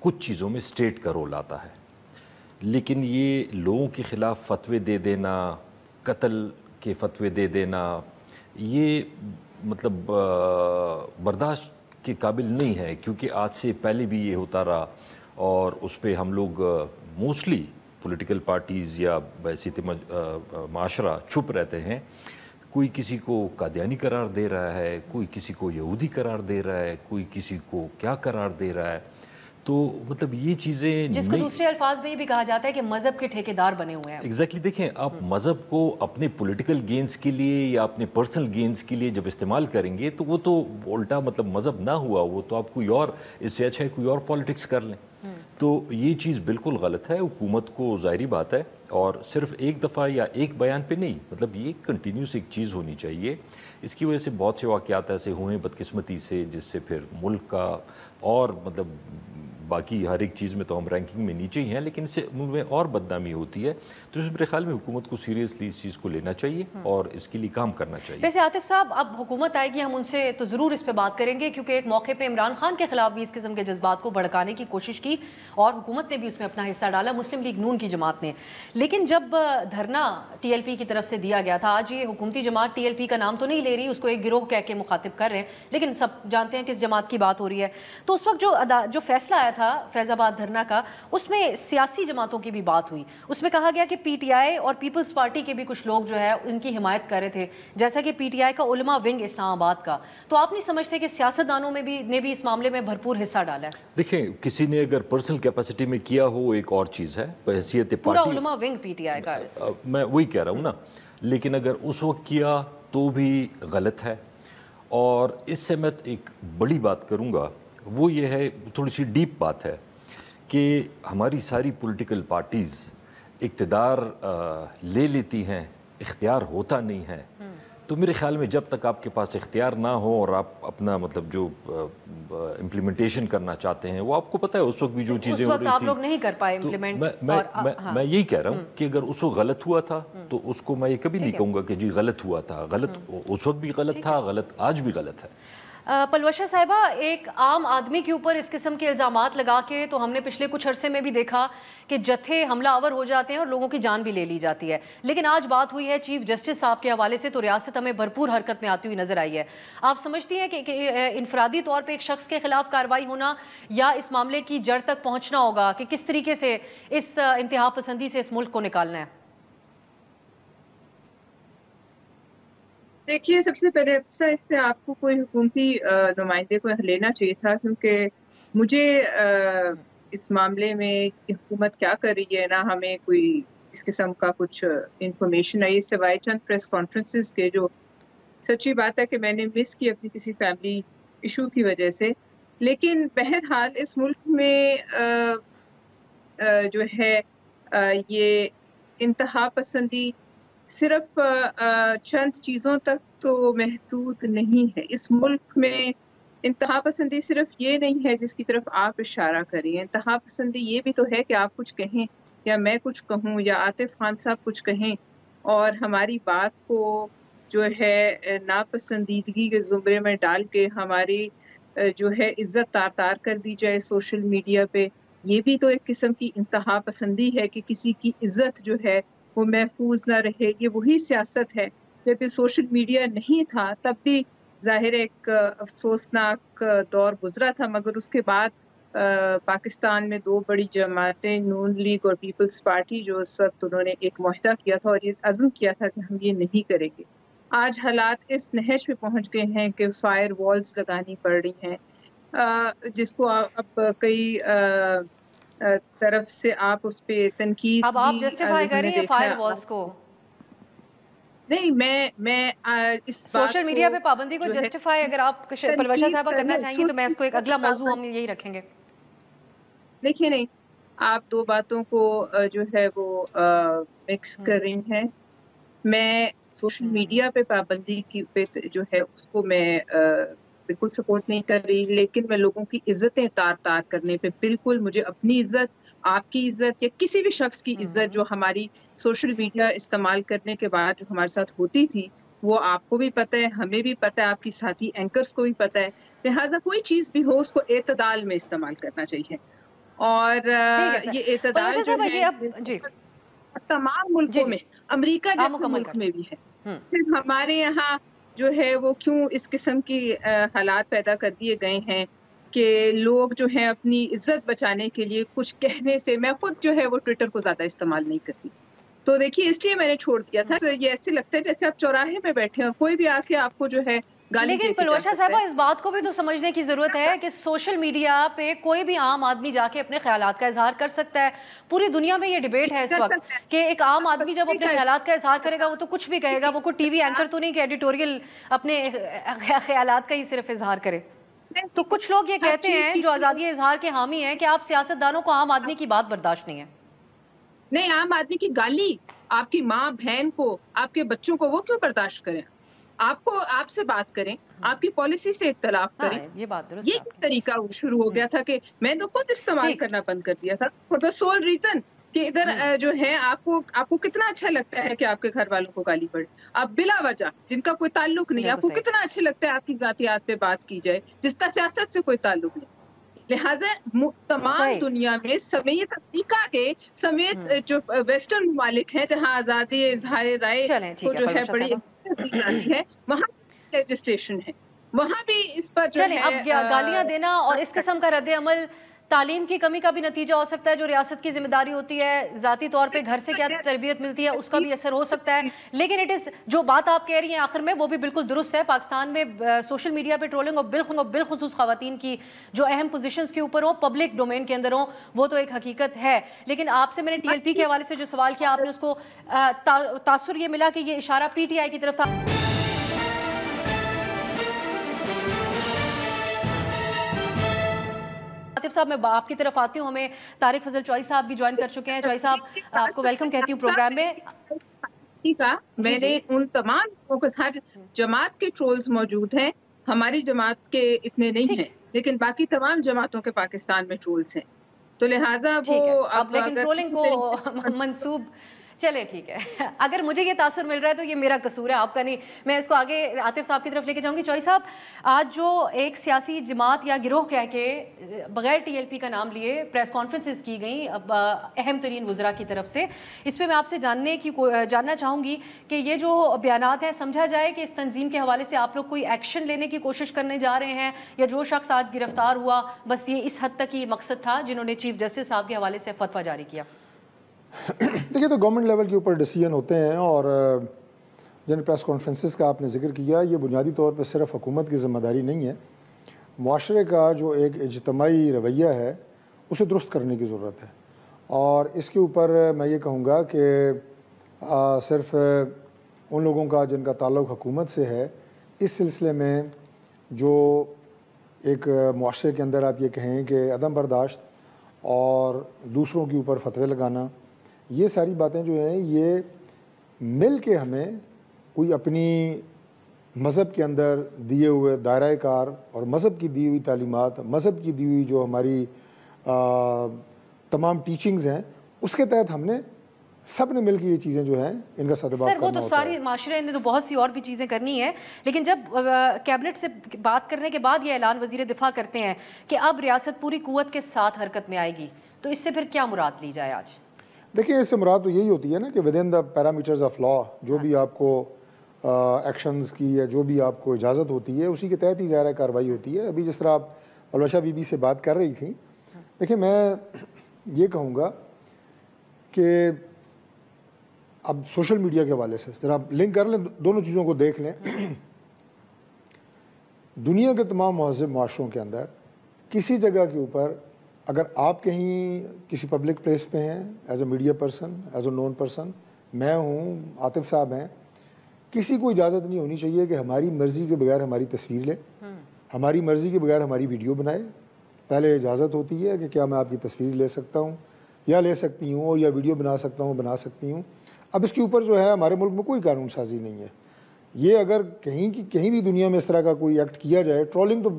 کچھ چیزوں میں اسٹیٹ کا رول آتا ہے، لیکن یہ لوگوں کے خلاف فتوے دے دینا، قتل کے فتوے دے دینا، یہ مطلب برداشت کے قابل نہیں ہے، کیونکہ آج سے پہلے بھی یہ ہوتا رہا اور اس پہ ہم لوگ موسٹلی پولیٹیکل پارٹیز یا ویسے معاشرہ چھپ رہتے ہیں۔ کوئی کسی کو قادیانی قرار دے رہا ہے، کوئی کسی کو یہودی قرار دے رہا ہے، کوئی کسی کو کیا قرار دے رہا ہے، تو مطلب یہ چیزیں جس کو دوسرے الفاظ میں یہ بھی کہا جاتا ہے کہ مذہب کے ٹھیکیدار بنے ہوئے ہیں۔ ایگزیکٹلی دیکھیں، آپ مذہب کو اپنے پولیٹیکل گینز کے لیے یا اپنے پرسنل گینز کے لیے جب استعمال کریں گے تو وہ تو الٹا مطلب مذہب نہ ہوا، وہ تو آپ کوئی اور، اس سے اچھا ہے کوئی اور پالیٹکس کر لیں۔ تو یہ چیز بالکل غلط ہے، حکومت کو ظاہری بات ہے، اور صرف ایک دفعہ یا ایک بیان پہ نہیں، مطلب یہ کنٹینیوس ایک چیز ہونی چاہیے۔ اس کی وجہ سے بہت سے واقعات ایسے ہوئے ہیں بدقسمتی سے، جس سے پھر ملک کا اور مطلب باقی ہر ایک چیز میں تو ہم رینکنگ میں نیچے ہی ہیں، لیکن اس سے ملک میں اور بدنامی ہوتی ہے۔ تو اس میرے خیال میں حکومت کو سیریسلی اس چیز کو لینا چاہیے اور اس کے لیے کام کرنا چاہیے۔ ویسے عاطف صاحب، اب حکومت آئے گی، ہم ان سے تو ضرور اس پہ بات کریں گے، کیونکہ ایک موقع پہ عمران خان کے خلاف بھی اس قسم کے جذبات کو بھڑکانے کی کوشش کی اور حکومت نے بھی اس میں اپنا حصہ ڈالا، مسلم لیگ نون کی جماعت نے۔ لیکن جب دھرنا ٹی ایل پی کی طرف سے دیا گیا تھا، آج یہ حکومتی جماعت ٹی ایل پی کا نام تو نہیں لے رہی، اس کو ایک گروہ کہہ کے مخاطب کر رہے ہیں، لیکن سب جانتے ہیں کس جماعت کی بات ہو رہی ہے۔ تو اس وقت جو فیصلہ آیا تھا فیض آباد دھرنا کا، اس میں سیاسی جماعتوں کی بھی بات ہوئی۔ اس میں کہا گیا کہ پی ٹی آئی اور پیپلز پارٹی کے بھی کچھ لوگ جو ہے ان کی حمایت کر رہے تھے، جیسا کہ پی ٹی آئی کا علماء ونگ اسلام آباد کا۔ تو آپ نہیں سمجھتے کہ سیاستدانوں نے بھی اس معاملے میں بھرپور حصہ ڈالا ہے؟ دیکھیں، کسی نے اگر پرسنل کیپیسٹی میں کیا ہو ایک اور چیز ہے، بحیثیت پورا پارٹی علماء ونگ پی ٹی آئی کا ہے، میں وہی کہہ رہا ہوں نا، لیکن اگر اس وقت کیا تو بھی غلط ہے۔ اور اس سے میں ایک بڑی بات کروں گا، وہ یہ ہے، تھوڑی سی ڈیپ بات ہے، کہ ہماری ساری پولیٹیکل پارٹیز اقتدار لے لیتی ہیں، اختیار ہوتا نہیں ہے۔ تو میرے خیال میں جب تک آپ کے پاس اختیار نہ ہو اور آپ اپنا مطلب جو امپلیمنٹیشن کرنا چاہتے ہیں، وہ آپ کو پتہ ہے اس وقت بھی جو چیزیں ہو رہی تھیں، آپ لوگ نہیں کر پائے امپلیمنٹ۔ میں یہی کہہ رہا ہوں کہ اگر اس وقت غلط ہوا تھا تو اس کو میں یہ کبھی نہیں کہوں گا کہ جی غلط ہوا تھا، غلط اس وقت بھی غلط تھا، غلط آج بھی غلط ہے۔ پلوشہ صاحبہ، ایک عام آدمی کے اوپر اس قسم کے الزامات لگا کے تو ہم نے پچھلے کچھ عرصے میں بھی دیکھا کہ جتھے حملہ آور ہو جاتے ہیں اور لوگوں کی جان بھی لے لی جاتی ہے، لیکن آج بات ہوئی ہے چیف جسٹس صاحب کے حوالے سے تو ریاست ہمیں بھرپور حرکت میں آتی ہوئی نظر آئی ہے۔ آپ سمجھتی ہیں کہ انفرادی طور پہ ایک شخص کے خلاف کارروائی ہونا یا اس معاملے کی جڑ تک پہنچنا ہوگا کہ کس طریقے سے اس انتہا پسندی سے اس ملک کو نکالنا ہے؟ دیکھیے، سب سے پہلے اس سے آپ کو کوئی حکومتی نمائندے کو لینا چاہیے تھا، کیونکہ مجھے اس معاملے میں حکومت کیا کر رہی ہے، نہ ہمیں کوئی اس قسم کا کچھ انفارمیشن آئی سوائے چند پریس کانفرنسز کے، جو سچی بات ہے کہ میں نے مس کی اپنی کسی فیملی ایشو کی وجہ سے۔ لیکن بہرحال اس ملک میں جو ہے یہ انتہا پسندی صرف چند چیزوں تک تو محدود نہیں ہے۔ اس ملک میں انتہا پسندی صرف یہ نہیں ہے جس کی طرف آپ اشارہ کریں، انتہا پسندی یہ بھی تو ہے کہ آپ کچھ کہیں یا میں کچھ کہوں یا عاطف خان صاحب کچھ کہیں اور ہماری بات کو جو ہے ناپسندیدگی کے زمرے میں ڈال کے ہماری جو ہے عزت تار تار کر دی جائے سوشل میڈیا پہ۔ یہ بھی تو ایک قسم کی انتہا پسندی ہے کہ کسی کی عزت جو ہے وہ محفوظ نہ رہے۔ یہ وہی سیاست ہے، جب یہ سوشل میڈیا نہیں تھا تب بھی ظاہر ایک افسوسناک دور گزرا تھا، مگر اس کے بعد پاکستان میں دو بڑی جماعتیں، نون لیگ اور پیپلز پارٹی، جو اس وقت انہوں نے ایک معاہدہ کیا تھا اور یہ عزم کیا تھا کہ ہم یہ نہیں کریں گے۔ آج حالات اس نہج پہ پہنچ گئے ہیں کہ فائر والز لگانی پڑ رہی ہیں، جس کو اب کئی طرف سے آپ اس پہ تنقید اب آپ جسٹیفائی کر رہی ہیں فائر والز کو؟ نہیں، میں اس سوشل میڈیا پہ پابندی کو جسٹیفائی اگر آپ پلوشہ صاحبہ کرنا چاہیں گی تو میں اس کو ایک اگلا موضوع ہم یہی رکھیں گے۔ دیکھیے، نہیں، آپ دو باتوں کو جو ہے وہ مکس کر رہی ہیں۔ میں سوشل میڈیا پہ پابندی کی پہ جو ہے اس کو میں بالکل سپورٹ نہیں کر رہی، لیکن میں لوگوں کی عزتیں تار تار کرنے پہ بالکل، مجھے اپنی عزت، آپ کی عزت یا کسی بھی شخص کی عزت جو ہماری سوشل میڈیا استعمال کرنے کے بعد جو ہمارے ساتھ ہوتی تھی، وہ آپ کو بھی پتہ ہے، ہمیں بھی پتہ ہے، آپ کی ساتھی اینکرز کو بھی پتہ ہے۔ لہٰذا کوئی چیز بھی ہو اس کو اعتدال میں استعمال کرنا چاہیے۔ اور یہ اعتدال جو ہے تمام ملکوں میں، امریکہ جیسے ملک میں بھی ہے. پھر ہمارے یہاں جو ہے وہ کیوں اس قسم کی حالات پیدا کر دیے گئے ہیں کہ لوگ جو ہیں اپنی عزت بچانے کے لیے کچھ کہنے سے، میں خود جو ہے وہ ٹویٹر کو زیادہ استعمال نہیں کرتی، تو دیکھیے اس لیے میں نے چھوڑ دیا تھا. یہ ایسے لگتا ہے جیسے آپ چوراہے میں بیٹھے ہیں، کوئی بھی آ کے آپ کو جو ہے گالی دے کے جا سکتا ہے. لیکن پلوشا صاحبہ اس بات کو بھی تو سمجھنے کی ضرورت ہے کہ سوشل میڈیا پہ کوئی بھی عام آدمی جا کے اپنے خیالات کا اظہار کر سکتا ہے. پوری دنیا میں یہ ڈیبیٹ ہے اس وقت کہ ایک عام آدمی جب اپنے خیالات کا اظہار کرے گا وہ تو کچھ بھی کہے گا، وہ کوئی ٹی وی اینکر تو نہیں کہ ایڈیٹوریل اپنے خیالات کا ہی صرف اظہار کرے. تو کچھ لوگ یہ کہتے ہیں جو آزادی اظہار کے حامی ہیں کہ آپ سیاستدانوں کو عام آدمی کی بات برداشت نہیں ہے. نہیں، عام آدمی کی گالی آپ کی ماں بہن کو، آپ کے بچوں کو وہ کیوں برداشت کریں؟ آپ سے بات کریں، آپ کی پالیسی سے اختلاف کریں. یہ طریقہ شروع ہو گیا تھا کہ میں تو خود استعمال کرنا بند کر دیا تھا فور دا سول ریزن کہ ادھر جو ہے آپ کو کتنا اچھا لگتا ہے کہ آپ کے گھر والوں کو گالی پڑے. آپ بلا وجہ جن کا کوئی تعلق نہیں، آپ کو کتنا اچھا لگتا ہے آپ کی ذاتیات پہ بات کی جائے جس کا سیاست سے کوئی تعلق نہیں. لہٰذا تمام دنیا میں سمیت امریکہ کے سمیت جو ویسٹرن ممالک ہیں جہاں آزادی اظہار رائے کو جو ہے بڑی جاتی ہے، وہاں لیجسلیشن ہے، وہاں بھی اس پر جو ہے اب گالیاں دینا اور اس قسم کا رد عمل تعلیم کی کمی کا بھی نتیجہ ہو سکتا ہے. جو ریاست کی ذمہ داری ہوتی ہے، ذاتی طور پہ گھر سے کیا تربیت ملتی ہے، اس کا بھی اثر ہو سکتا ہے. لیکن جو بات آپ کہہ رہی ہیں آخر میں وہ بھی بالکل درست ہے. پاکستان میں سوشل میڈیا پہ ٹرولنگ اور بالخصوص خواتین کی جو اہم پوزیشنز کے اوپر ہوں، پبلک ڈومین کے اندر ہوں، وہ تو ایک حقیقت ہے. لیکن آپ سے میں نے ٹی ایل پی کے حوالے سے جو سوال کیا، آپ نے اس کو تاثر یہ ملا کہ یہ اشارہ پی ٹی آئی کی طرف تھا. عاطف صاحب میں آپ کی طرف آتی ہوں. ہمیں طارق فضل چوئی صاحب بھی جوائن کر چکے ہیں. چوئی صاحب آپ کو ویلکم کہتی ہوں پروگرام میں. میں نے ان تمام لوگوں کے ساتھ جماعت کے ٹرولز موجود ہیں، ہماری جماعت کے اتنے نہیں ہیں لیکن باقی تمام جماعتوں کے پاکستان میں ٹرولز ہیں، تو لہٰذا وہ اب لیکن ٹرولنگ کو منسوب چلے ٹھیک ہے. اگر مجھے یہ تاثر مل رہا ہے تو یہ میرا قصور ہے، آپ کا نہیں. میں اس کو آگے عاطف صاحب کی طرف لے کے جاؤں گی. چوئی صاحب، آج جو ایک سیاسی جماعت یا گروہ کہہ کے بغیر ٹی ایل پی کا نام لیے پریس کانفرنسز کی گئیں اہم ترین وزراء کی طرف سے، اس پہ میں آپ سے جاننا چاہوں گی کہ یہ جو بیانات ہیں سمجھا جائے کہ اس تنظیم کے حوالے سے آپ لوگ کوئی ایکشن لینے کی کوشش کرنے جا رہے ہیں، یا جو شخص آج گرفتار ہوا بس یہ اس حد تک ہی مقصد تھا جنہوں نے چیف جسٹس صاحب کے حوالے سے فتویٰ جاری کیا؟ دیکھیے، تو گورنمنٹ لیول کے اوپر ڈیسیجن ہوتے ہیں، اور جن پریس کانفرنسز کا آپ نے ذکر کیا، یہ بنیادی طور پہ صرف حکومت کی ذمہ داری نہیں ہے. معاشرے کا جو ایک اجتماعی رویہ ہے اسے درست کرنے کی ضرورت ہے، اور اس کے اوپر میں یہ کہوں گا کہ صرف ان لوگوں کا جن کا تعلق حکومت سے ہے، اس سلسلے میں جو ایک معاشرے کے اندر آپ یہ کہیں کہ عدم برداشت اور دوسروں کے اوپر فتوے لگانا، یہ ساری باتیں جو ہیں یہ مل کے ہمیں کوئی اپنی مذہب کے اندر دیے ہوئے دائرہ کار اور مذہب کی دی ہوئی تعلیمات، مذہب کی دی ہوئی جو ہماری تمام ٹیچنگز ہیں، اس کے تحت ہم نے سب نے مل کے یہ چیزیں جو ہیں ان کا سدباب کرنا ہوتا ہے. سر وہ تو ساری معاشرے نے تو بہت سی اور بھی چیزیں کرنی ہیں، لیکن جب کیبنٹ سے بات کرنے کے بعد یہ اعلان وزیر دفاع کرتے ہیں کہ اب ریاست پوری قوت کے ساتھ حرکت میں آئے گی، تو اس سے پھر کیا مراد لی جائے آج؟ دیکھیں، اس سے مراد تو یہی ہوتی ہے نا کہ with in the parameters of law جو بھی آپ کو ایکشنز کی یا جو بھی آپ کو اجازت ہوتی ہے اسی کے تحت ہی ظاہر کارروائی ہوتی ہے. ابھی جس طرح آپ پلوشا بی بی سے بات کر رہی تھیں، دیکھیں میں یہ کہوں گا کہ اب سوشل میڈیا کے حوالے سے ذرا لنک کر لیں، دونوں چیزوں کو دیکھ لیں. دنیا کے تمام مہذب معاشروں کے اندر کسی جگہ کے اوپر اگر آپ کہیں کسی پبلک پلیس پہ ہیں as a media person, as a known person, میں ہوں، عاطف صاحب ہیں، کسی کو اجازت نہیں ہونی چاہیے کہ ہماری مرضی کے بغیر ہماری تصویر لے، ہماری مرضی کے بغیر ہماری ویڈیو بنائے. پہلے اجازت ہوتی ہے کہ کیا میں آپ کی تصویر لے سکتا ہوں یا لے سکتی ہوں، اور یا ویڈیو بنا سکتا ہوں، بنا سکتی ہوں. اب اس کے اوپر جو ہے ہمارے ملک میں کوئی قانون سازی نہیں ہے. یہ اگر کہیں بھی دنیا میں اس طرح کا کوئی ایکٹ کیا جائے، ٹرولنگ تو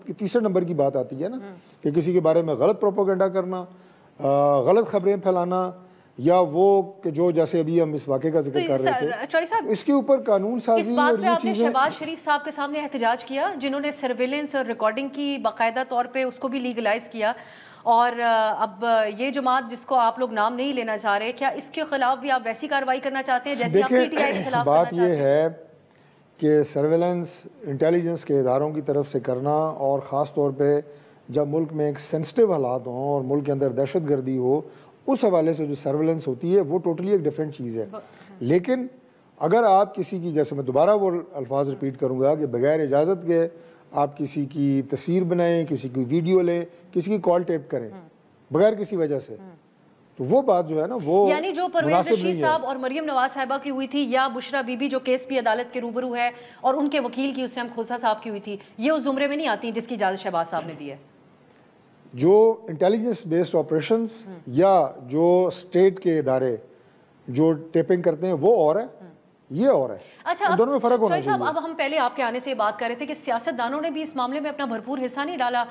تیسرے نمبر کی بات آتی ہے نا، کہ کسی کے بارے میں غلط پروپیگنڈا کرنا، غلط خبریں پھیلانا، یا وہ کہ جو جیسے ابھی ہم اس واقعے کا ذکر کر رہے تھے، اس کے اوپر قانون سازی اور یہ چیزیں. شہباز شریف صاحب کے سامنے احتجاج کیا جنہوں نے سرویلنس اور ریکارڈنگ کی باقاعدہ طور پہ اس کو بھی لیگلائز کیا، اور اب یہ جماعت جس کو آپ لوگ نام نہیں لینا چاہ رہے، کیا اس کے خلاف بھی آپ ویسی کارروائی کرنا چاہتے ہیں جیسے آپ PTI کے خلاف؟ بات یہ ہے کہ سرویلنس انٹیلیجنس کے اداروں کی طرف سے کرنا، اور خاص طور پہ جب ملک میں ایک سینسٹیو حالات ہوں اور ملک کے اندر دہشت گردی ہو، اس حوالے سے جو سرویلنس ہوتی ہے وہ ٹوٹلی ایک ڈیفرنٹ چیز ہے. لیکن اگر آپ کسی کی، جیسے میں دوبارہ وہ الفاظ ریپیٹ کروں گا کہ بغیر اجازت کے آپ کسی کی تصویر بنائیں، کسی کی ویڈیو لیں، کسی کی کال ٹیپ کریں بغیر کسی وجہ سے، تو وہ بات جو ہے نا وہ یعنی جو پرویز رشید صاحب اور مریم نواز صاحبہ کی ہوئی تھی، یا بشرا بی بی جو کیس پی عدالت کے روبرو ہے اور ان کے وکیل کی اس سے ہم کھوسا صاحب کی ہوئی تھی، یہ اس زمرے میں نہیں آتی جس کی اجازت شہباز صاحب نے دی ہے؟ جو انٹیلیجنس بیسڈ آپریشنز یا جو اسٹیٹ کے ادارے جو ٹیپنگ کرتے ہیں وہ اور ہے، یہ اور ہے. اچھا، دونوں میں فرق ہونا چاہیے. اب ہم پہلے آپ کے آنے سے بات کر رہے تھے کہ سیاست دانوں نے بھی اس معاملے میں اپنا بھرپور حصہ نہیں ڈالا.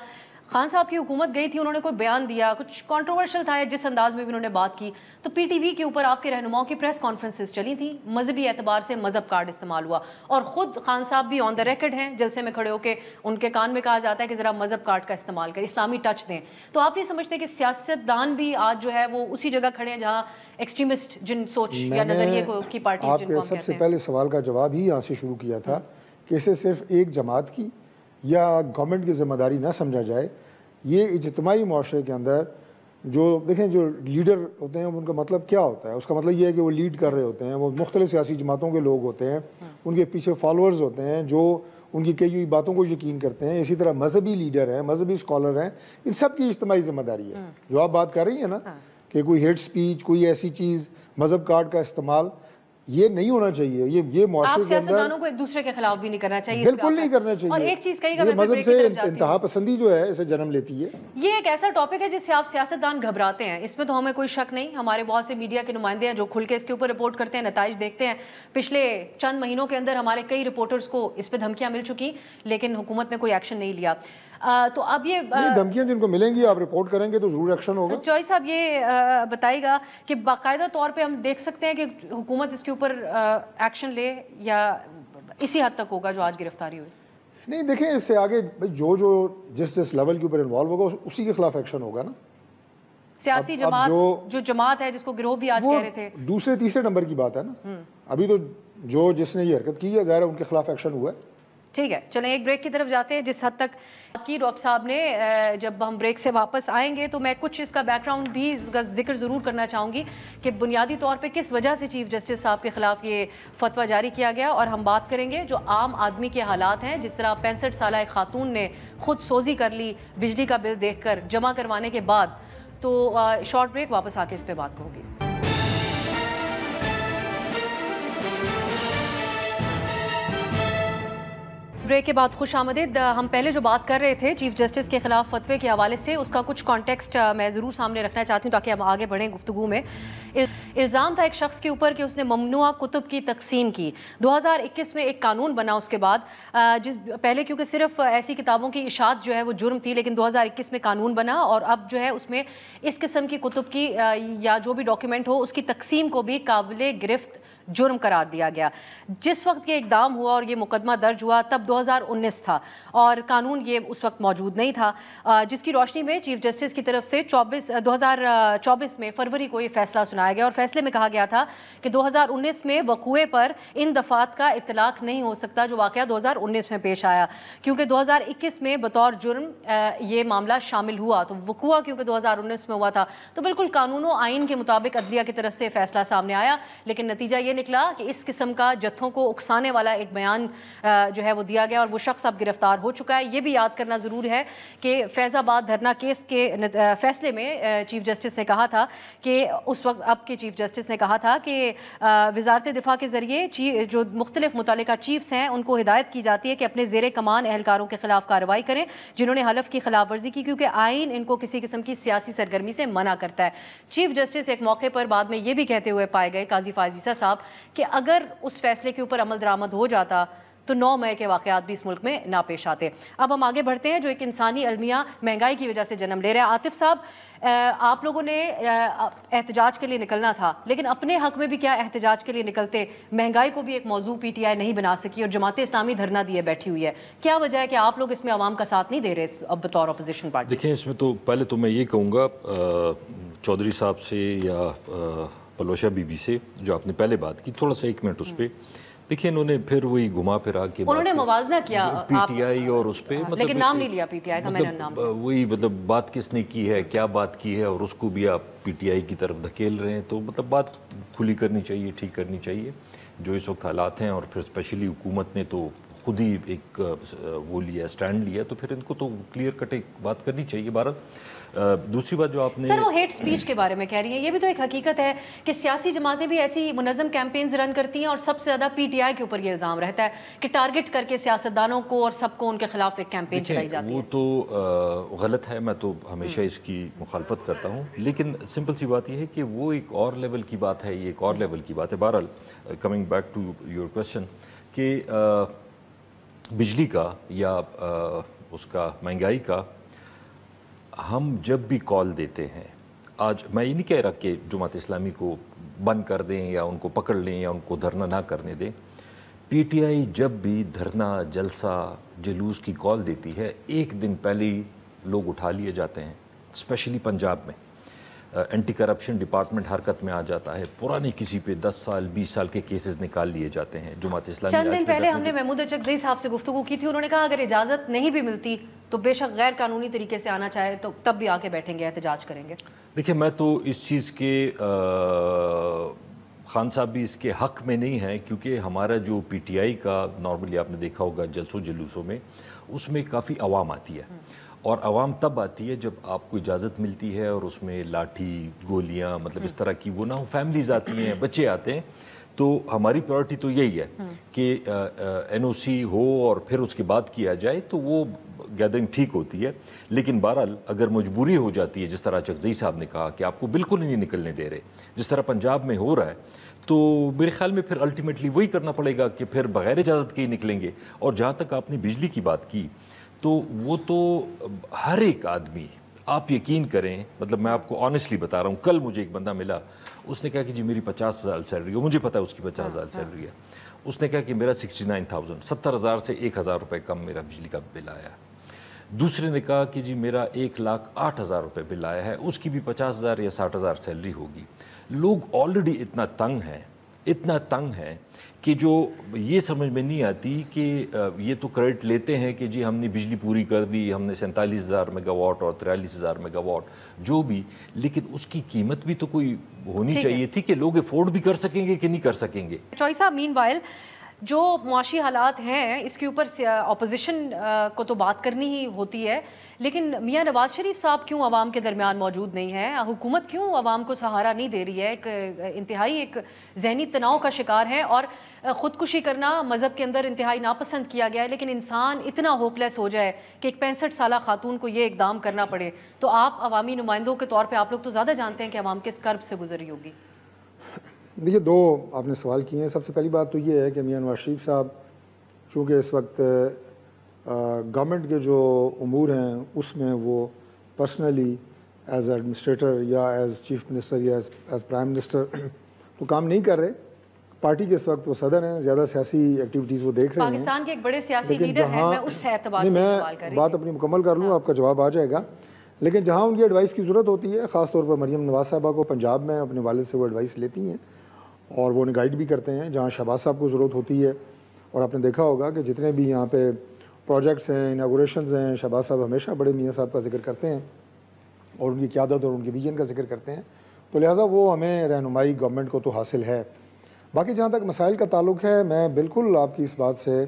خان صاحب کی حکومت گئی تھی، انہوں نے کوئی بیان دیا، کچھ کنٹروورشل تھا جس انداز میں بھی انہوں نے بات کی، تو پی ٹی وی کے اوپر آپ کے رہنماؤں کی پریس کانفرنسز چلی تھیں، مذہبی اعتبار سے مذہب کارڈ استعمال ہوا، اور خود خان صاحب بھی آن دا ریکڈ ہیں جلسے میں کھڑے ہو کے ان کے کان میں کہا جاتا ہے کہ ذرا مذہب کارڈ کا استعمال کریں، اسلامی ٹچ دیں. تو آپ نہیں سمجھتے کہ سیاست دان بھی آج جو ہے وہ اسی جگہ کھڑے ہیں جہاں ایکسٹریمسٹ جن سوچ یا نظریے کی پارٹی جن کو ہم کہتے ہیں؟ سب سے پہلے سوال کا جواب ہی یہاں سے شروع کیا تھا کہ اسے صرف ایک جماعت کی یا گورنمنٹ کی ذمہ داری نہ سمجھا جائے. یہ اجتماعی معاشرے کے اندر جو دیکھیں جو لیڈر ہوتے ہیں ان کا مطلب کیا ہوتا ہے، اس کا مطلب یہ ہے کہ وہ لیڈ کر رہے ہوتے ہیں، وہ مختلف سیاسی جماعتوں کے لوگ ہوتے ہیں، ان کے پیچھے فالوورز ہوتے ہیں جو ان کی کئی ہوئی باتوں کو یقین کرتے ہیں. اسی طرح مذہبی لیڈر ہیں، مذہبی اسکالر ہیں، ان سب کی اجتماعی ذمہ داری ہے. جو آپ بات کر رہی ہیں نا کہ کوئی ہیٹ سپیچ، کوئی ایسی چیز، مذہب کارڈ کا استعمال، یہ نہیں ہونا چاہیے. یہ معاشرے کے اندر سیاستدانوں کو ایک دوسرے کے خلاف بھی نہیں کرنا چاہیے، بالکل نہیں کرنا چاہیے. اور ایک چیز کہی گا، یہ مذہب سے انتہا پسندی جو ہے اسے جنم لیتی ہے. یہ ایک ایسا ٹاپک ہے جس سے آپ سیاستدان گھبراتے ہیں، اس میں تو ہمیں کوئی شک نہیں. ہمارے بہت سے میڈیا کے نمائندے ہیں جو کھل کے اس کے اوپر رپورٹ کرتے ہیں، نتائج دیکھتے ہیں. پچھلے چند مہینوں کے اندر ہمارے کئی رپورٹرز کو اس پہ دھمکیاں مل چکی، لیکن حکومت نے کوئی ایکشن نہیں لیا. تو اب یہ دھمکیاں جن کو ملیں گی آپ رپورٹ کریں گے تو ضرور ایکشن ہوگا. چوئی صاحب یہ بتائے گا کہ باقاعدہ طور پہ ہم دیکھ سکتے ہیں کہ حکومت اس کے اوپر ایکشن لے، یا اسی حد تک ہوگا جو آج گرفتاری ہوئی؟ نہیں دیکھیں، اس سے آگے جو جس لیول کے اوپر انوالو ہوگا اسی کے خلاف ایکشن ہوگا نا. سیاسی جماعت جو جماعت ہے جس کو گروہ بھی آج کہہ رہے تھے، دوسرے تیسرے نمبر کی بات ہے نا. ابھی تو جس نے یہ حرکت کی ہے ظاہر ہے ان کے خلاف ایکشن ہوا ہے. ٹھیک ہے، چلیں ایک بریک کی طرف جاتے ہیں. جس حد تک کی ڈاکٹر صاحب نے، جب ہم بریک سے واپس آئیں گے تو میں کچھ اس کا بیک گراؤنڈ بھی اس کا ذکر ضرور کرنا چاہوں گی کہ بنیادی طور پہ کس وجہ سے چیف جسٹس صاحب کے خلاف یہ فتویٰ جاری کیا گیا، اور ہم بات کریں گے جو عام آدمی کے حالات ہیں. جس طرح 65 سالہ ایک خاتون نے خود سوزی کر لی بجلی کا بل دیکھ کر جمع کروانے کے بعد. تو شارٹ بریک، واپس آ کے اس پہ بات کروں گی. بریک کے بعد خوش آمدید. ہم پہلے جو بات کر رہے تھے چیف جسٹس کے خلاف فتوے کے حوالے سے، اس کا کچھ کانٹیکسٹ میں ضرور سامنے رکھنا چاہتی ہوں تاکہ ہم آگے بڑھیں گفتگو میں. الزام تھا ایک شخص کے اوپر کہ اس نے ممنوعہ کتب کی تقسیم کی. 2021 میں ایک قانون بنا اس کے بعد، پہلے کیونکہ صرف ایسی کتابوں کی اشاعت جو ہے وہ جرم تھی، لیکن 2021 میں قانون بنا اور اب جو ہے اس میں اس قسم کی کتب کی یا جو بھی ڈاکیومنٹ ہو اس کی تقسیم کو بھی قابل گرفت جرم قرار دیا گیا. جس وقت یہ اقدام ہوا اور یہ مقدمہ درج ہوا تب 2019 تھا اور قانون یہ اس وقت موجود نہیں تھا، جس کی روشنی میں چیف جسٹس کی طرف سے 2024 میں فروری کو یہ فیصلہ سنایا گیا، اور فیصلے میں کہا گیا تھا کہ 2019 میں وقوعے پر ان دفعات کا اطلاق نہیں ہو سکتا جو واقعہ 2019 میں پیش آیا، کیونکہ 2021 میں بطور جرم یہ معاملہ شامل ہوا. تو وقوعہ کیونکہ 2019 میں ہوا تھا تو بالکل قانون و آئین کے مطابق عدلیہ کی طرف سے فیصلہ سامنے آیا، لیکن نتیجہ یہ نکلا کہ اس قسم کا جتھوں کو اکسانے والا ایک بیان جو ہے وہ دیا گیا اور وہ شخص اب گرفتار ہو چکا ہے. یہ بھی یاد کرنا ضرور ہے کہ فیض آباد دھرنا کیس کے فیصلے میں چیف جسٹس نے کہا تھا کہ اس وقت اب کے چیف جسٹس نے کہا تھا کہ وزارت دفاع کے ذریعے جو مختلف متعلقہ چیفز ہیں ان کو ہدایت کی جاتی ہے کہ اپنے زیر کمان اہلکاروں کے خلاف کارروائی کریں جنہوں نے حلف کی خلاف ورزی کی، کیونکہ آئین ان کو کسی قسم کی سیاسی سرگرمی سے منع کرتا ہے. چیف جسٹس ایک موقع پر بعد میں یہ بھی کہتے ہوئے پائے گئے قاضی فائز عیسیٰ صاحب کہ اگر اس فیصلے کے اوپر عمل درآمد ہو جاتا تو 9 مئی کے واقعات بھی اس ملک میں نہ پیش آتے. اب ہم آگے بڑھتے ہیں جو ایک انسانی المیہ مہنگائی کی وجہ سے جنم لے رہا ہے. عاطف صاحب, آپ لوگوں نے احتجاج کے لیے نکلنا تھا, لیکن اپنے حق میں بھی کیا احتجاج کے لیے نکلتے؟ مہنگائی کو بھی ایک موضوع پی ٹی آئی نہیں بنا سکی اور جماعت اسلامی دھرنا دیے بیٹھی ہوئی ہے. کیا وجہ ہے کہ آپ لوگ اس میں عوام کا ساتھ نہیں دے رہے اب بطور اپوزیشن پارٹی؟ دیکھیں, اس میں تو پہلے تو میں یہ کہوں گا چودھری صاحب سے یا پلوشا بی بی سے جو آپ نے پہلے بات کی, تھوڑا سا 1 منٹ اس پہ دیکھیں. انہوں نے پھر وہی گھما پھرا کے انہوں نے موازنہ کیا پی ٹی آئی اور اس پہ, لیکن نام نہیں لیا پی ٹی آئی کا. میں نے نام وہی مطلب بات کس نے کی ہے, کیا بات کی ہے, اور اس کو بھی آپ پی ٹی آئی کی طرف دھکیل رہے ہیں. تو مطلب بات کھلی کرنی چاہیے, ٹھیک کرنی چاہیے جو اس وقت حالات ہیں. اور پھر اسپیشلی حکومت نے تو خود ہی ایک وہ لیا, اسٹینڈ لیا, تو پھر ان کو تو کلیئر کٹ ایک بات کرنی چاہیے. بہرحال دوسری بات جو آپ نے سر وہ ہیٹ سپیچ کے بارے میں کہہ رہی ہیں, یہ بھی تو ایک حقیقت ہے کہ سیاسی جماعتیں بھی ایسی منظم کیمپینز رن کرتی ہیں اور سب سے زیادہ پی ٹی آئی کے اوپر یہ الزام رہتا ہے کہ ٹارگٹ کر کے سیاستدانوں کو اور سب کو ان کے خلاف ایک کیمپین چلائی جاتی ہے. وہ تو غلط ہے, میں تو ہمیشہ اس کی مخالفت کرتا ہوں. لیکن سمپل سی بات یہ ہے کہ وہ ایک اور لیول کی بات ہے, یہ ایک اور لیول کی بات ہے. بہرحال coming back to your question کہ بجلی کا یا اس کا مہنگائی کا ہم جب بھی کال دیتے ہیں, آج میں یہ نہیں کہہ رہا کہ جماعت اسلامی کو بند کر دیں یا ان کو پکڑ لیں یا ان کو دھرنا نہ کرنے دیں. پی ٹی آئی جب بھی دھرنا, جلسہ, جلوس کی کال دیتی ہے, 1 دن پہلے ہی لوگ اٹھا لیے جاتے ہیں. اسپیشلی پنجاب میں اینٹی کرپشن ڈپارٹمنٹ حرکت میں آ جاتا ہے. پرانے کسی پہ 10 سال 20 سال کے کیسز نکال لیے جاتے ہیں. جماعت اسلامی چند دن پہلے ہم نے محمود اچکزئی صاحب سے گفتگو کی تھی, انہوں نے کہا اگر اجازت نہیں بھی ملتی تو بے شک غیر قانونی طریقے سے آنا چاہے تو تب بھی آ کے بیٹھیں گے, احتجاج کریں گے. دیکھیں, میں تو اس چیز کے خان صاحب بھی اس کے حق میں نہیں ہیں, کیونکہ ہمارا جو پی ٹی آئی کا نارملی آپ نے دیکھا ہوگا جلسوں جلوسوں میں, اس میں کافی عوام آتی ہے. اور عوام تب آتی ہے جب آپ کو اجازت ملتی ہے, اور اس میں لاٹھی گولیاں مطلب اس طرح کی وہ نہ ہو. فیملیز آتی ہیں, بچے آتے ہیں. تو ہماری پرائرٹی تو یہی ہے کہ این او سی ہو اور پھر اس کے بعد کیا جائے, تو وہ گیدرنگ ٹھیک ہوتی ہے. لیکن بہرحال اگر مجبوری ہو جاتی ہے, جس طرح اچکزئی صاحب نے کہا کہ آپ کو بالکل نہیں نکلنے دے رہے, جس طرح پنجاب میں ہو رہا ہے, تو میرے خیال میں پھر الٹیمیٹلی وہی کرنا پڑے گا کہ پھر بغیر اجازت کے ہی نکلیں گے. اور جہاں تک آپ نے بجلی کی بات کی, تو وہ تو ہر ایک آدمی, آپ یقین کریں, مطلب میں آپ کو آنیسٹلی بتا رہا ہوں, کل مجھے ایک بندہ ملا, اس نے کہا کہ جی میری 50,000 سیلری ہے, مجھے پتا ہے اس کی 50,000 سیلری ہے. اس نے کہا کہ میرا 69,000 70,000 سے 1,000 روپے کم میرا بجلی کا بل آیا. دوسرے نے کہا کہ جی میرا 1,08,000 روپے بل آیا ہے, اس کی بھی 50,000 یا 60,000 سیلری ہوگی. لوگ آلریڈی اتنا تنگ ہیں کہ جو یہ سمجھ میں نہیں آتی کہ یہ تو کریڈٹ لیتے ہیں کہ جی ہم نے بجلی پوری کر دی, ہم نے 47,000 میگا واٹ اور 43,000 میگا واٹ جو بھی, لیکن اس کی قیمت بھی تو کوئی ہونی چاہیے تھی کہ لوگ افورڈ بھی کر سکیں گے کہ نہیں کر سکیں گے. چوئی صاحب, مین وائل جو معاشی حالات ہیں اس کے اوپر اپوزیشن کو تو بات کرنی ہی ہوتی ہے, لیکن میاں نواز شریف صاحب کیوں عوام کے درمیان موجود نہیں ہیں؟ حکومت کیوں عوام کو سہارا نہیں دے رہی ہے؟ ایک انتہائی ایک ذہنی تناؤ کا شکار ہے, اور خودکشی کرنا مذہب کے اندر انتہائی ناپسند کیا گیا ہے. لیکن انسان اتنا ہوپلیس ہو جائے کہ ایک 65 سالہ خاتون کو یہ اقدام کرنا پڑے, تو آپ عوامی نمائندوں کے طور پہ آپ لوگ تو زیادہ جانتے ہیں کہ عوام کس کرب سے گزری ہوگی. دیکھیے, 2 آپ نے سوال کیے ہیں. سب سے پہلی بات تو یہ ہے کہ میاں نواز شریف صاحب چونکہ اس وقت گورنمنٹ کے جو امور ہیں اس میں وہ پرسنلی ایز ایڈمنسٹریٹر یا ایز چیف منسٹر یا ایز پرائم منسٹر تو کام نہیں کر رہے. پارٹی کے اس وقت وہ صدر ہیں, زیادہ سیاسی ایکٹیویٹیز وہ دیکھ رہے ہیں. پاکستان کے ایک بڑے سیاسی لیڈر ہیں, میں اس اعتبار سے سوال کر رہی ہوں. بات اپنی مکمل کر لوں, آپ کا جواب آ جائے گا. لیکن جہاں ان کی ایڈوائس کی ضرورت ہوتی ہے, خاص طور پر مریم نواز صاحبہ کو پنجاب میں اپنے والد سے وہ ایڈوائس لیتی ہیں اور وہ انہیں گائیڈ بھی کرتے ہیں. جہاں شہباز صاحب کو ضرورت ہوتی ہے, اور آپ نے دیکھا ہوگا کہ جتنے بھی یہاں پہ پروجیکٹس ہیں, اناگوریشنز ہیں, شہباز صاحب ہمیشہ بڑے میاں صاحب کا ذکر کرتے ہیں اور ان کی قیادت اور ان کے ویژن کا ذکر کرتے ہیں. تو لہٰذا وہ ہمیں رہنمائی گورنمنٹ کو تو حاصل ہے. باقی جہاں تک مسائل کا تعلق ہے, میں بالکل آپ کی اس بات سے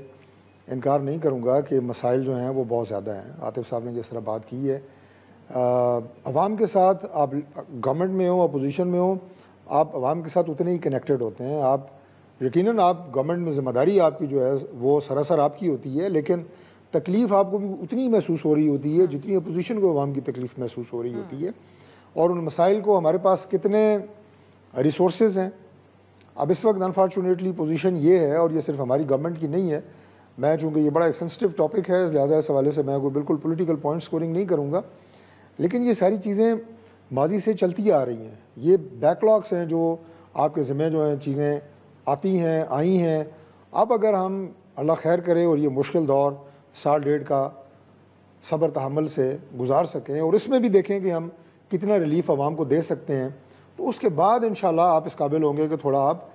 انکار نہیں کروں گا کہ مسائل جو ہیں وہ بہت زیادہ ہیں. عاطف صاحب نے جس طرح بات کی ہے, عوام کے ساتھ آپ گورنمنٹ میں ہوں, اپوزیشن میں ہوں, آپ عوام کے ساتھ اتنے ہی کنیکٹڈ ہوتے ہیں. آپ یقیناً آپ گورنمنٹ میں ذمہ داری آپ کی جو ہے وہ سراسر آپ کی ہوتی ہے, لیکن تکلیف آپ کو بھی اتنی محسوس ہو رہی ہوتی ہے جتنی اپوزیشن کو عوام کی تکلیف محسوس ہو رہی ہوتی ہے. اور ان مسائل کو ہمارے پاس کتنے ریسورسز ہیں. اب اس وقت انفارچونیٹلی پوزیشن یہ ہے, اور یہ صرف ہماری گورنمنٹ کی نہیں ہے, میں چونکہ یہ بڑا ایک سینسٹیو ٹاپک ہے لہٰذا اس حوالے سے میں کوئی بالکل پولیٹیکل پوائنٹ اسکورنگ نہیں کروں گا، لیکن یہ ساری چیزیں ماضی سے چلتی آ رہی ہیں، یہ بیک لاگس ہیں جو آپ کے ذمہ جو ہیں چیزیں آتی ہیں آئی ہیں. اب اگر ہم اللہ خیر کرے اور یہ مشکل دور سال ڈیڑھ کا صبر تحمل سے گزار سکیں اور اس میں بھی دیکھیں کہ ہم کتنا ریلیف عوام کو دے سکتے ہیں، تو اس کے بعد انشاءاللہ آپ اس قابل ہوں گے کہ تھوڑا آپ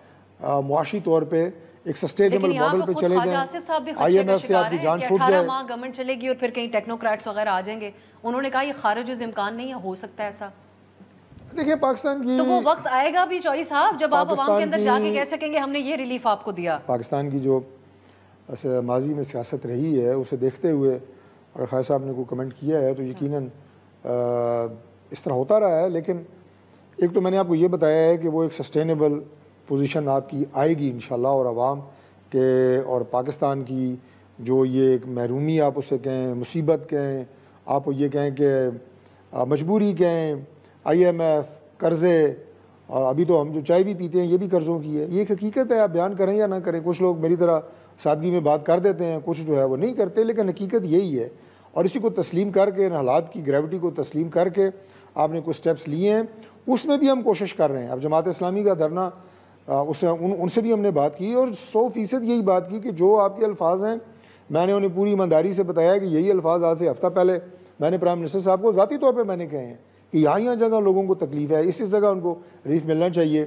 معاشی طور پہ ایک سسٹینیبل ماڈل پہ چلے جائیں. آئی ایم ایف سے آپ کی جان چھوٹ جائے. 18 ماہ گورنمنٹ چلے گی اور پھر کہیں ٹیکنوکریٹس وغیرہ آ جائیں گے. انہوں نے کہا یہ خارج الامکان نہیں ہے، ہو سکتا ہے ایسا. دیکھیں پاکستان کی، تو وہ وقت آئے گا بھی چوئی صاحب جب آپ عوام کے اندر جا کے کہہ سکیں گے ہم نے یہ ریلیف آپ کو دیا. پاکستان کی جو ماضی میں سیاست رہی ہے اسے دیکھتے ہوئے اگر خیر صاحب نے کوئی کمنٹ کیا ہے تو یقیناً اس طرح ہوتا رہا ہے. لیکن ایک تو میں نے آپ کو یہ بتایا ہے کہ وہ ایک سسٹینیبل پوزیشن آپ کی آئے گی انشاءاللہ، اور عوام کے اور پاکستان کی جو یہ ایک محرومی آپ اسے کہیں، مصیبت کہیں، آپ یہ کہیں کہ مجبوری کہیں، آئی ایم ایف، قرضے، اور ابھی تو ہم جو چائے بھی پیتے ہیں یہ بھی قرضوں کی ہے. یہ ایک حقیقت ہے، آپ بیان کریں یا نہ کریں. کچھ لوگ میری طرح سادگی میں بات کر دیتے ہیں، کچھ جو ہے وہ نہیں کرتے، لیکن حقیقت یہی ہے. اور اسی کو تسلیم کر کے، ان حالات کی گریوٹی کو تسلیم کر کے آپ نے کچھ سٹیپس لیے ہیں، اس میں بھی ہم کوشش کر رہے ہیں. اب جماعت اسلامی کا دھرنا، ان سے بھی ہم نے بات کی اور 100% یہی بات کی کہ جو آپ کے الفاظ ہیں میں نے انہیں پوری ایمانداری سے بتایا کہ یہی الفاظ آج سے ہفتہ پہلے میں نے پرائم منسٹر صاحب کو ذاتی طور پہ میں نے کہے ہیں کہ یہاں جگہ لوگوں کو تکلیف ہے، اس جگہ ان کو ریلیف ملنا چاہیے.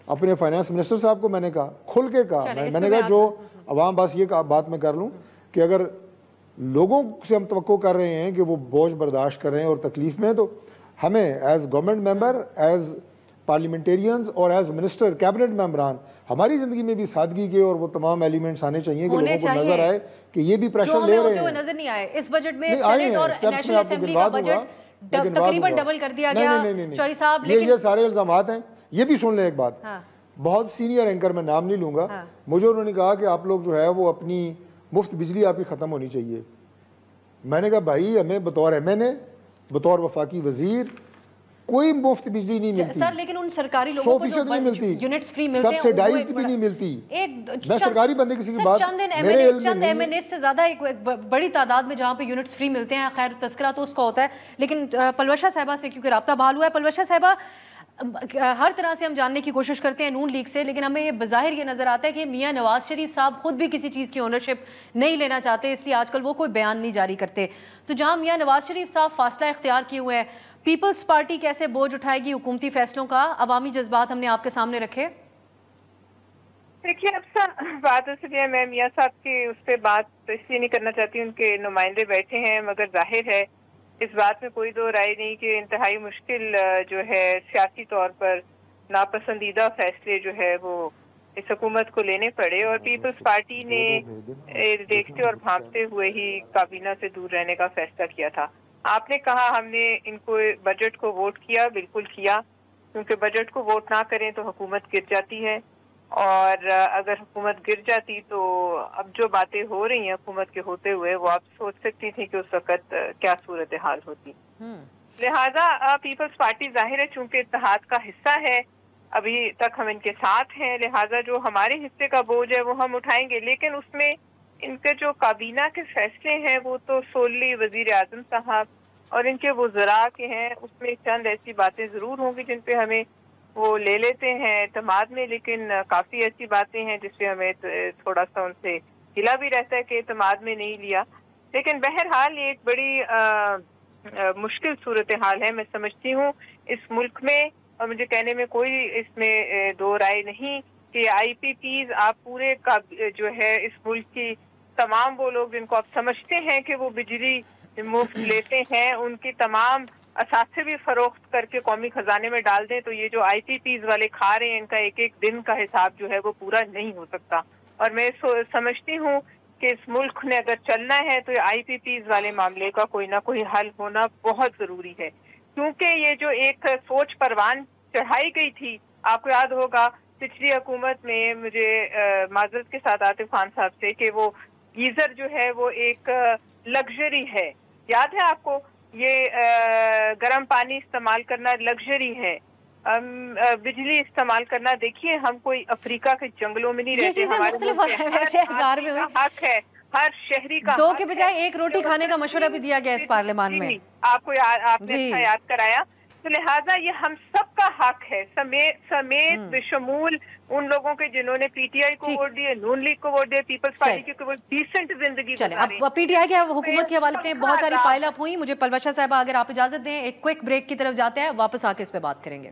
اپنے فائنانس منسٹر صاحب کو میں نے کہا، کھل کے کہا، میں نے کہا جو عوام بس یہ بات میں کر لوں کہ اگر لوگوں سے ہم توقع کر رہے ہیں کہ وہ بوجھ برداشت کر رہے ہیں اور تکلیف میں، تو ہمیں ایز گورنمنٹ ممبر، ایز پارلیمنٹیرینز اور ایز منسٹر، کیبنٹ ممبران، ہماری زندگی میں بھی سادگی کے اور وہ تمام ایلیمنٹس آنے چاہیے کہ لوگوں کو نظر آئے کہ یہ بھی پریشر لے رہے ہیں. نظر نہیں آئے اس بجٹ میں. سینٹ اور نیشنل اسمبلی کا بجٹ تقریباً ڈبل کر دیا گیا. چوئی صاحب یہ سارے الزامات ہیں. یہ بھی سن لیں ایک بات، بہت سینئر اینکر، میں نام نہیں لوں گا، مجھے انہوں نے کہا کہ آپ لوگ جو ہے وہ اپنی مفت بجلی آپ کی ختم ہونی چاہیے. میں نے کہا بھائی ہمیں بطور ایم این اے، بطور وفاقی وزیر کوئی مفت بجلی نہیں ملتی سر، لیکن ان سرکاری لوگوں کو جو یونٹس فری ملتے ہیں، سبسیڈائزڈ بھی نہیں ملتی. میں سرکاری بندے کسی کی بات میرے علم میں چند ایم این اے سے زیادہ ایک بڑی تعداد میں جہاں پہ یونٹس فری ملتے ہیں. خیر تذکرہ تو اس کا ہوتا ہے، لیکن پلوشا صاحبہ سے کیونکہ رابطہ بحال ہوا ہے. پلوشا صاحبہ، ہر طرح سے ہم جاننے کی کوشش کرتے ہیں نون لیگ سے، لیکن ہمیں یہ بظاہر یہ نظر آتا ہے کہ میاں نواز شریف صاحب خود بھی کسی چیز کی اونرشپ نہیں لینا چاہتے، اس لیے آج کل وہ کوئی بیان نہیں جاری کرتے. تو جہاں میاں نواز شریف صاحب فاصلہ اختیار کیے ہوئے ہیں، پیپلز پارٹی کیسے بوجھ اٹھائے گی حکومتی فیصلوں کا؟ عوامی جذبات ہم نے آپ کے سامنے رکھے. دیکھیے اب بات اس لیے میں میاں صاحب کی اس پہ بات اس لیے نہیں کرنا چاہتی، ان کے نمائندے بیٹھے ہیں، مگر ظاہر ہے اس بات میں کوئی دو رائے نہیں کہ انتہائی مشکل جو ہے سیاسی طور پر ناپسندیدہ فیصلے جو ہے وہ اس حکومت کو لینے پڑے، اور پیپلز پارٹی نے دیکھتے اور بھانپتے ہوئے ہی کابینہ سے دور رہنے کا فیصلہ کیا تھا. آپ نے کہا ہم نے ان کو بجٹ کو ووٹ کیا، بالکل کیا، کیونکہ بجٹ کو ووٹ نہ کریں تو حکومت گر جاتی ہے، اور اگر حکومت گر جاتی تو اب جو باتیں ہو رہی ہیں حکومت کے ہوتے ہوئے وہ آپ سوچ سکتی تھی کہ اس وقت کیا صورتحال ہوتی. لہٰذا پیپلز پارٹی ظاہر ہے چونکہ اتحاد کا حصہ ہے، ابھی تک ہم ان کے ساتھ ہیں، لہٰذا جو ہمارے حصے کا بوجھ ہے وہ ہم اٹھائیں گے. لیکن اس میں ان کے جو کابینہ کے فیصلے ہیں وہ تو سوللی وزیر اعظم صاحب اور ان کے وزراء کے ہیں. اس میں چند ایسی باتیں ضرور ہوں گی جن پہ ہمیں وہ لے لیتے ہیں اعتماد میں، لیکن کافی ایسی باتیں ہیں جس پہ ہمیں تھوڑا سا ان سے گلا بھی رہتا ہے کہ اعتماد میں نہیں لیا. لیکن بہرحال یہ ایک بڑی مشکل صورتحال ہے میں سمجھتی ہوں اس ملک میں، اور مجھے کہنے میں کوئی اس میں دو رائے نہیں کہ آئی پی پیز آپ پورے جو ہے اس ملک کی تمام وہ لوگ جن کو آپ سمجھتے ہیں کہ وہ بجلی مفت لیتے ہیں ان کی تمام اثاثے بھی فروخت کر کے قومی خزانے میں ڈال دیں تو یہ جو آئی پی پیز والے کھا رہے ہیں ان کا ایک ایک دن کا حساب جو ہے وہ پورا نہیں ہو سکتا. اور میں سمجھتی ہوں کہ اس ملک نے اگر چلنا ہے تو آئی پی پیز والے معاملے کا کوئی نہ کوئی حل ہونا بہت ضروری ہے، کیونکہ یہ جو ایک سوچ پروان چڑھائی گئی تھی، آپ کو یاد ہوگا پچھلی حکومت میں، مجھے معذرت کے ساتھ عاطف خان صاحب سے، کہ وہ گیزر جو ہے وہ ایک لگژری ہے. یاد ہے آپ کو یہ گرم پانی استعمال کرنا لگژری ہے، بجلی استعمال کرنا. دیکھیے ہم کوئی افریقہ کے جنگلوں میں نہیں رہتے، ہمارے حق ہے ہر شہری کا 2 کے بجائے 1 روٹی کھانے کا مشورہ بھی دیا گیا اس پارلیمان میں. آپ نے اچھا یاد کرایا. تو لہٰذا یہ ہم سب کا حق ہے سمیت بشمول ان لوگوں کے جنہوں نے پی ٹی آئی کو ووٹ دیے, نون لیگ کو ووٹ دیے, پیپلز پارٹی کو ڈیسنٹ زندگی گزاریں. اب پی ٹی آئی کے حکومت کے حوالے سے بہت ساری فائل اپ ہوئی. مجھے پلوشا صاحبہ اگر آپ اجازت دیں ایک کوئک بریک کی طرف جاتے ہیں, واپس آ کے اس پہ بات کریں گے.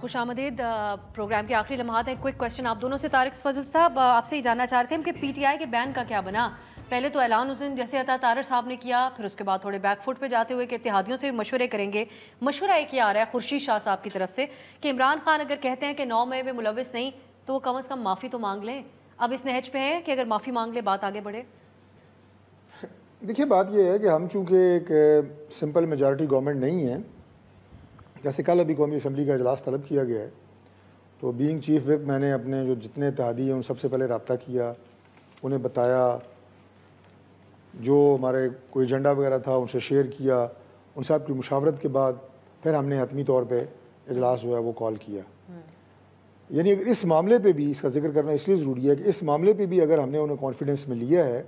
خوش آمدید. پروگرام کے آخری لمحات ہیں. کوئک کوشچن آپ دونوں سے. طارق فضل صاحب, آپ سے ہی جاننا چاہ رہے تھے کہ پی ٹی آئی کے بین کا کیا بنا. پہلے تو اعلان اس دن جیسے عطا طاہر صاحب نے کیا, پھر اس کے بعد تھوڑے بیک فٹ پہ جاتے ہوئے کہ اتحادیوں سے بھی مشورے کریں گے. مشورہ ایک یہ آ رہا ہے خورشید شاہ صاحب کی طرف سے کہ عمران خان اگر کہتے ہیں کہ 9 مئی میں ملوث نہیں تو وہ کم از کم معافی تو مانگ لیں. اب اس نہج پہ ہیں کہ اگر معافی مانگ لے بات آگے بڑھے. دیکھیے بات یہ ہے کہ ہم چونکہ ایک سمپل میجارٹی گورنمنٹ نہیں ہیں, جیسے کل ابھی قومی اسمبلی کا اجلاس طلب کیا گیا ہے, تو بینگ چیف وپ میں نے اپنے جو جتنے اتحادی ہیں ان سب سے پہلے رابطہ کیا, انہیں بتایا, جو ہمارے کوئی ایجنڈا وغیرہ تھا ان سے شیئر کیا, ان صاحب کی مشاورت کے بعد پھر ہم نے حتمی طور پہ اجلاس جو ہے وہ کال کیا. یعنی اگر اس معاملے پہ بھی, اس کا ذکر کرنا اس لیے ضروری ہے کہ اس معاملے پہ بھی اگر ہم نے انہیں کانفیڈنس میں لیا ہے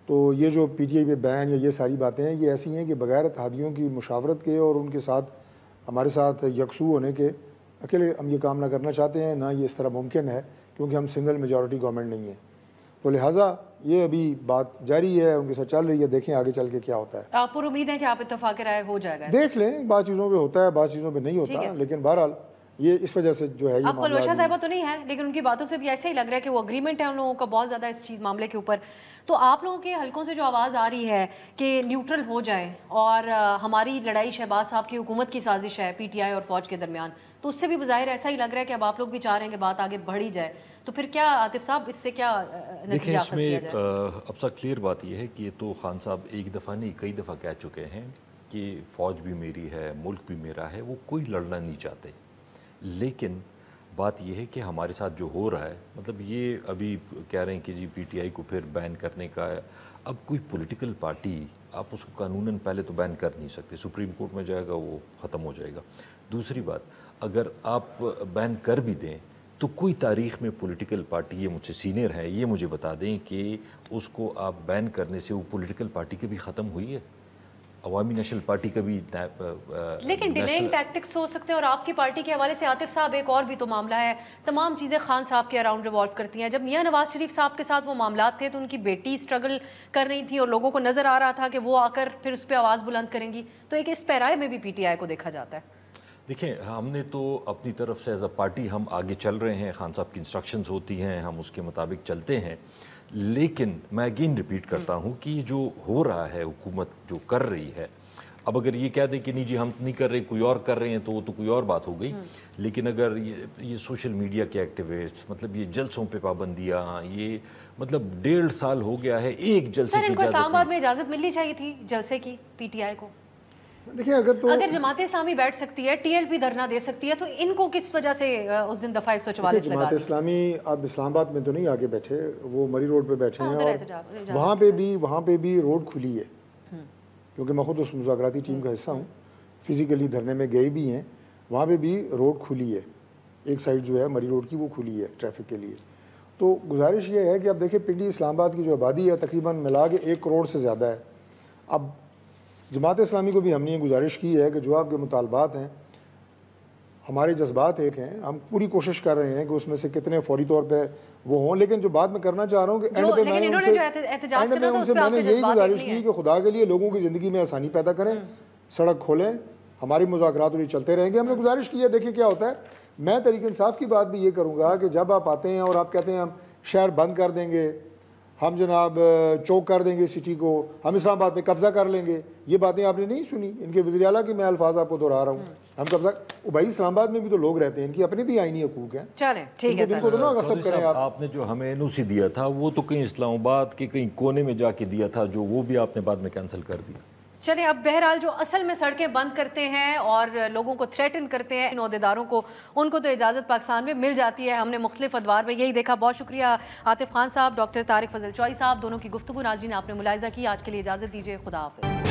تو یہ جو پی ٹی آئی پہ بین یا یہ ساری باتیں ہیں یہ ایسی ہیں کہ بغیر اتحادیوں کی مشاورت کے اور ان کے ساتھ ہمارے ساتھ یکسو ہونے کے اکیلے ہم یہ کام نہ کرنا چاہتے ہیں, نہ یہ اس طرح ممکن ہے کیونکہ ہم سنگل میجورٹی گورنمنٹ نہیں ہیں. تو لہٰذا یہ ابھی بات جاری ہے, ان کے ساتھ چل رہی ہے, دیکھیں آگے چل کے کیا ہوتا ہے. آپ پر امید ہے کہ آپ اتفاق رائے ہو جائے گا؟ دیکھ لیں, بعض چیزوں پہ ہوتا ہے بعض چیزوں پہ نہیں ہوتا, لیکن بہرحال یہ اس وجہ سے جو ہے یہ اب پلوشا صاحبہ تو نہیں ہے لیکن ان کی باتوں سے بھی ایسے ہی لگ رہا ہے کہ وہ اگریمنٹ ہے ان لوگوں کا بہت زیادہ اس چیز معاملے کے اوپر. تو آپ لوگوں کے حلقوں سے جو آواز آ رہی ہے کہ نیوٹرل ہو جائیں اور ہماری لڑائی شہباز صاحب کی حکومت کی سازش ہے پی ٹی آئی اور فوج کے درمیان, تو اس سے بھی بظاہر ایسا ہی لگ رہا ہے کہ اب آپ لوگ بھی چاہ رہے ہیں کہ بات آگے بڑھی جائے. تو پھر کیا عاطف صاحب اس سے کیا دیکھیں, اس میں اب سا کلیئر بات یہ ہے کہ یہ تو خان صاحب ایک دفعہ نہیں کئی دفعہ کہہ چکے ہیں کہ فوج بھی میری ہے, ملک بھی میرا ہے, وہ کوئی لڑنا نہیں چاہتے. لیکن بات یہ ہے کہ ہمارے ساتھ جو ہو رہا ہے, مطلب یہ ابھی کہہ رہے ہیں کہ جی پی ٹی آئی کو پھر بین کرنے کا ہے. اب کوئی پولیٹیکل پارٹی آپ اس کو قانوناً پہلے تو بین کر نہیں سکتے, سپریم کورٹ میں جائے گا وہ ختم ہو جائے گا. دوسری بات, اگر آپ بین کر بھی دیں تو کوئی تاریخ میں پولیٹیکل پارٹی, یہ مجھ سے سینئر ہے, یہ مجھے بتا دیں کہ اس کو آپ بین کرنے سے وہ پولیٹیکل پارٹی کبھی ختم ہوئی ہے؟ عوامی نیشنل پارٹی کا بھی لیکن ڈیلیئنگ ٹیکٹکس ہو سکتے ہیں. اور آپ کی پارٹی کے حوالے سے عاطف صاحب ایک اور بھی تو معاملہ ہے, تمام چیزیں خان صاحب کے اراؤنڈ ریوالو کرتی ہیں. جب میاں نواز شریف صاحب کے ساتھ وہ معاملات تھے تو ان کی بیٹی اسٹرگل کر رہی تھی اور لوگوں کو نظر آ رہا تھا کہ وہ آ کر پھر اس پہ آواز بلند کریں گی. تو ایک اس پیرائے میں بھی پی ٹی آئی کو دیکھا جاتا ہے. دیکھیں, ہم نے تو اپنی طرف سے ایز اے پارٹی ہم آگے چل رہے ہیں, خان صاحب کی انسٹرکشنز ہوتی ہیں, ہم اس کے مطابق چلتے ہیں. لیکن میں اگین ریپیٹ کرتا ہوں کہ جو ہو رہا ہے, حکومت جو کر رہی ہے, اب اگر یہ کہہ دیں کہ نہیں جی ہم نہیں کر رہے کوئی اور کر رہے ہیں تو وہ تو کوئی اور بات ہو گئی. لیکن اگر یہ سوشل میڈیا کے ایکٹیویسٹ, مطلب یہ جلسوں پہ پابندیاں, یہ مطلب 1.5 سال ہو گیا ہے ایک جلسے کی ان کو اسلام آباد میں اجازت ملنی چاہیے تھی جلسے کی پی ٹی آئی کو. دیکھیں اگر جماعت اسلامی بیٹھ سکتی ہے, ٹی ایل پی دھرنا دے سکتی ہے, تو ان کو کس وجہ سے اس دن دفعہ 144 لگا دی؟ جماعت اسلامی اب اسلام آباد میں تو نہیں آگے بیٹھے, وہ مری روڈ پہ بیٹھے ہیں, اور وہاں پہ بھی روڈ کھلی ہے کیونکہ میں خود اس مذاکراتی ٹیم کا حصہ ہوں, فزیکلی دھرنے میں گئے بھی ہیں, وہاں پہ بھی روڈ کھلی ہے, ایک سائڈ جو ہے مری روڈ کی وہ کھلی ہے ٹریفک کے لیے. تو گزارش یہ ہے کہ اب دیکھیں پنڈی اسلام آباد کی جو آبادی ہے تقریباً ملا کے 1 کروڑ سے زیادہ ہے. اب جماعت اسلامی کو بھی ہم نے یہ گزارش کی ہے کہ جو آپ کے مطالبات ہیں, ہمارے جذبات ایک ہیں, ہم پوری کوشش کر رہے ہیں کہ اس میں سے کتنے فوری طور پہ وہ ہوں. لیکن جو بات میں کرنا چاہ رہا ہوں کہ اینڈ پہ میں نے ان سے یہی گزارش کی کہ خدا کے لیے لوگوں کی زندگی میں آسانی پیدا کریں, سڑک کھولیں, ہماری مذاکرات اور چلتے رہیں گے. ہم نے گزارش کی ہے, دیکھیں کیا ہوتا ہے. میں تحریک انصاف کی بات بھی یہ کروں گا کہ جب آپ آتے ہیں اور آپ کہتے ہیں ہم شہر بند کر دیں گے, ہم جناب چوک کر دیں گے سٹی کو, ہم اسلام آباد پہ قبضہ کر لیں گے, یہ باتیں آپ نے نہیں سنی ان کے وزیر اعلیٰ کے میں الفاظ آپ کو دہرا رہا ہوں. ہم قبضہ, بھائی اسلام آباد میں بھی تو لوگ رہتے ہیں, ان کی اپنے بھی آئینی حقوق ہیں. چلیں ٹھیک ہے سر, آپ نے جو ہمیں NOC دیا تھا وہ تو کہیں اسلام آباد کے کہیں کونے میں جا کے دیا تھا, جو وہ بھی آپ نے بعد میں کینسل کر دیا. چلیں اب بہرحال جو اصل میں سڑکیں بند کرتے ہیں اور لوگوں کو تھریٹن کرتے ہیں, ان عہدیداروں کو, ان کو تو اجازت پاکستان میں مل جاتی ہے. ہم نے مختلف ادوار میں یہی دیکھا. بہت شکریہ عاطف خان صاحب, ڈاکٹر طارق فضل چوئی صاحب, دونوں کی گفتگو ناظرین آپ نے ملاحظہ کی. آج کے لیے اجازت دیجیے, خدا حافظ.